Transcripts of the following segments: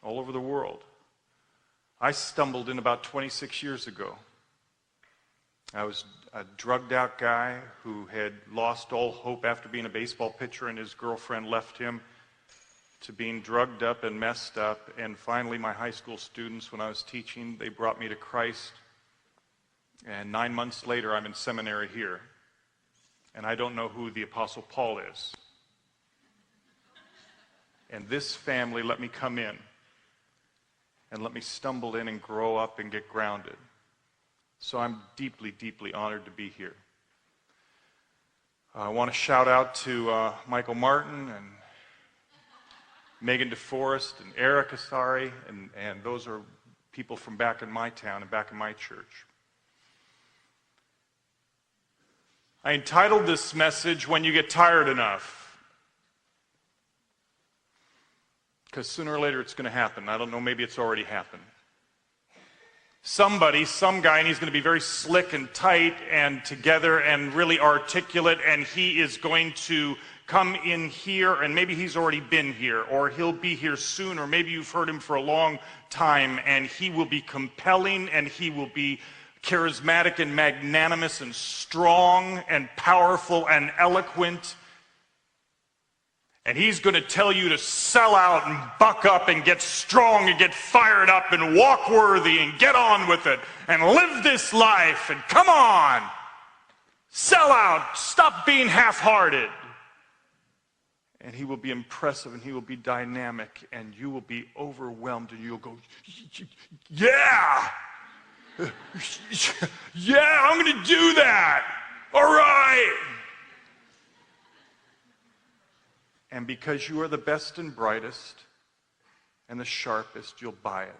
all over the world. I stumbled in about 26 years ago. I was a drugged out guy who had lost all hope after being a baseball pitcher, and his girlfriend left him, to being drugged up and messed up. And finally, my high school students, when I was teaching, they brought me to Christ. And 9 months later, I'm in seminary here. And I don't know who the Apostle Paul is. And this family let me come in and let me stumble in and grow up and get grounded. So I'm deeply, deeply honored to be here. I want to shout out to Michael Martin and Megan DeForest and Eric Asari, and those are people from back in my town and back in my church. I entitled this message, When You Get Tired Enough. Because sooner or later it's going to happen. I don't know, maybe it's already happened. Somebody, some guy, and he's going to be very slick and tight and together and really articulate, and he is going to come in here, and maybe he's already been here, or he'll be here soon, or maybe you've heard him for a long time, and he will be compelling, and he will be charismatic and magnanimous and strong and powerful and eloquent. And he's going to tell you to sell out and buck up and get strong and get fired up and walk worthy and get on with it and live this life and come on. Sell out. Stop being half-hearted. And he will be impressive and he will be dynamic and you will be overwhelmed and you'll go, yeah! Yeah, I'm going to do that. All right. And because you are the best and brightest and the sharpest, you'll buy it.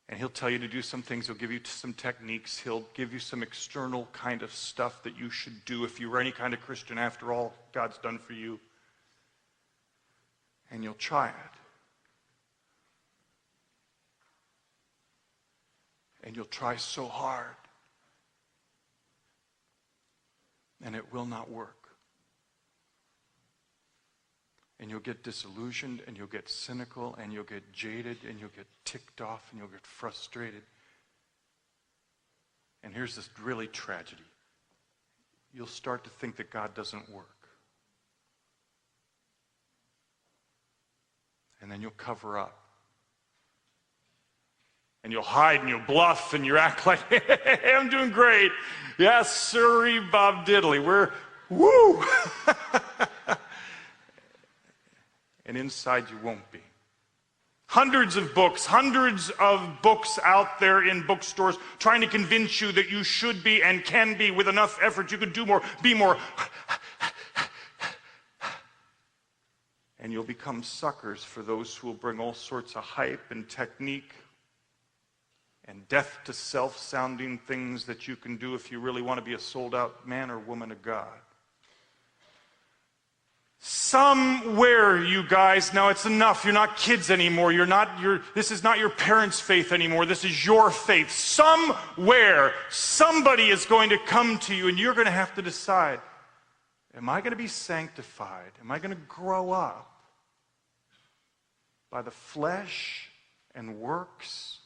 And he'll tell you to do some things. He'll give you some techniques. He'll give you some external kind of stuff that you should do if you were any kind of Christian after all God's done for you. And you'll try it. And you'll try so hard. And it will not work. And you'll get disillusioned, and you'll get cynical, and you'll get jaded, and you'll get ticked off, and you'll get frustrated. And here's this really tragedy. You'll start to think that God doesn't work. And then you'll cover up. And you'll hide, and you'll bluff, and you act like, hey, I'm doing great. Yes, sirree, Bob Diddley. We're, woo! And inside you won't be. Hundreds of books out there in bookstores trying to convince you that you should be and can be with enough effort. You could do more, be more. And you'll become suckers for those who will bring all sorts of hype and technique and death to self sounding things that you can do if you really want to be a sold out man or woman of God. Somewhere, you guys, now it's enough. You're not kids anymore. This is not your parents' faith anymore. This is your faith. Somewhere, somebody is going to come to you and you're going to have to decide, am I going to be sanctified? Am I going to grow up by the flesh and works,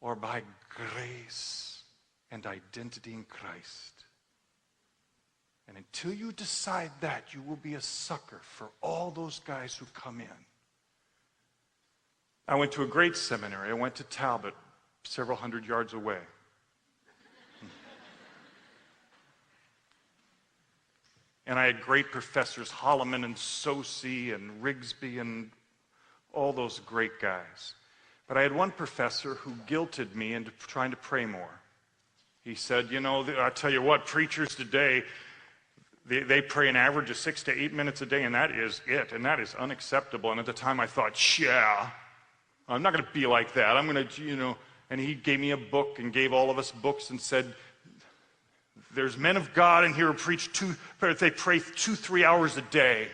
or by grace and identity in Christ? And until you decide that, you will be a sucker for all those guys who come in. I went to a great seminary. I went to Talbot, several hundred yards away. And I had great professors, Holloman and Sosi and Rigsby and all those great guys. But I had one professor who guilted me into trying to pray more. He said, you know, I tell you what, preachers today, they pray an average of 6 to 8 minutes a day, and that is it, and that is unacceptable. And at the time I thought, yeah, I'm not going to be like that. I'm going to, and he gave me a book and gave all of us books and said, there's men of God in here who they pray 2-3 hours a day.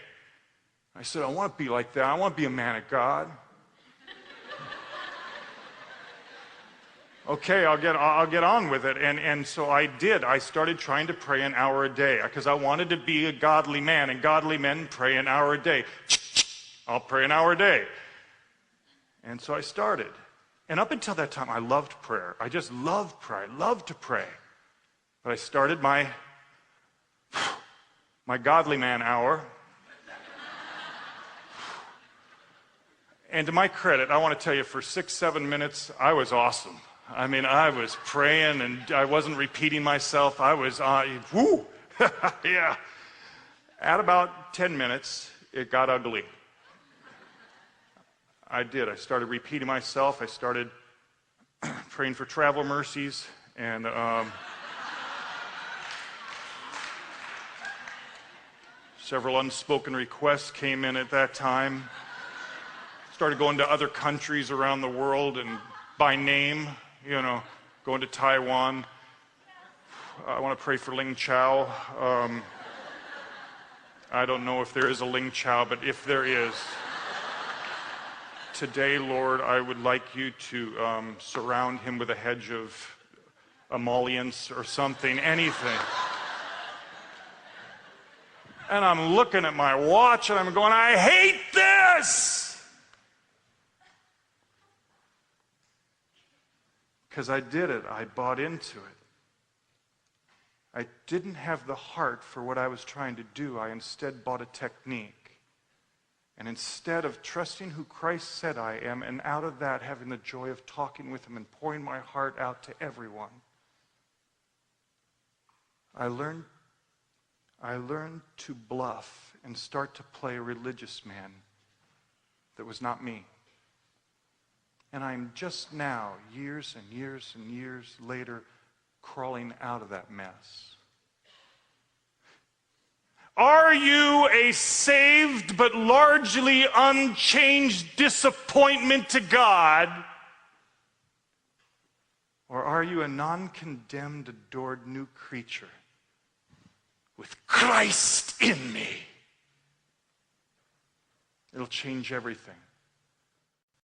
I said, I want to be like that. I want to be a man of God. Okay, I'll get on with it. And so I did. I started trying to pray an hour a day because I wanted to be a godly man, and godly men pray an hour a day. I'll pray an hour a day. And so I started. And up until that time, I loved prayer. I just loved prayer. I loved to pray. But I started my godly man hour. And to my credit, I want to tell you, for 6-7 minutes, I was awesome. I mean, I was praying, and I wasn't repeating myself. I was, whoo, yeah. At about 10 minutes, it got ugly. I did. I started repeating myself. I started praying for travel mercies, and several unspoken requests came in at that time. Started going to other countries around the world and by name, you know, going to Taiwan. I want to pray for Ling Chow. I don't know if there is a Ling Chow, but if there is, today, Lord, I would like you to surround him with a hedge of emollients or something, anything. And I'm looking at my watch and I'm going, I hate this! Because I did it. I bought into it. I didn't have the heart for what I was trying to do. I instead bought a technique. And instead of trusting who Christ said I am, and out of that having the joy of talking with him and pouring my heart out to everyone, I learned to bluff and start to play a religious man that was not me. And I'm just now, years and years and years later, crawling out of that mess. Are you a saved but largely unchanged disappointment to God? Or are you a non-condemned, adored new creature with Christ in me? It'll change everything.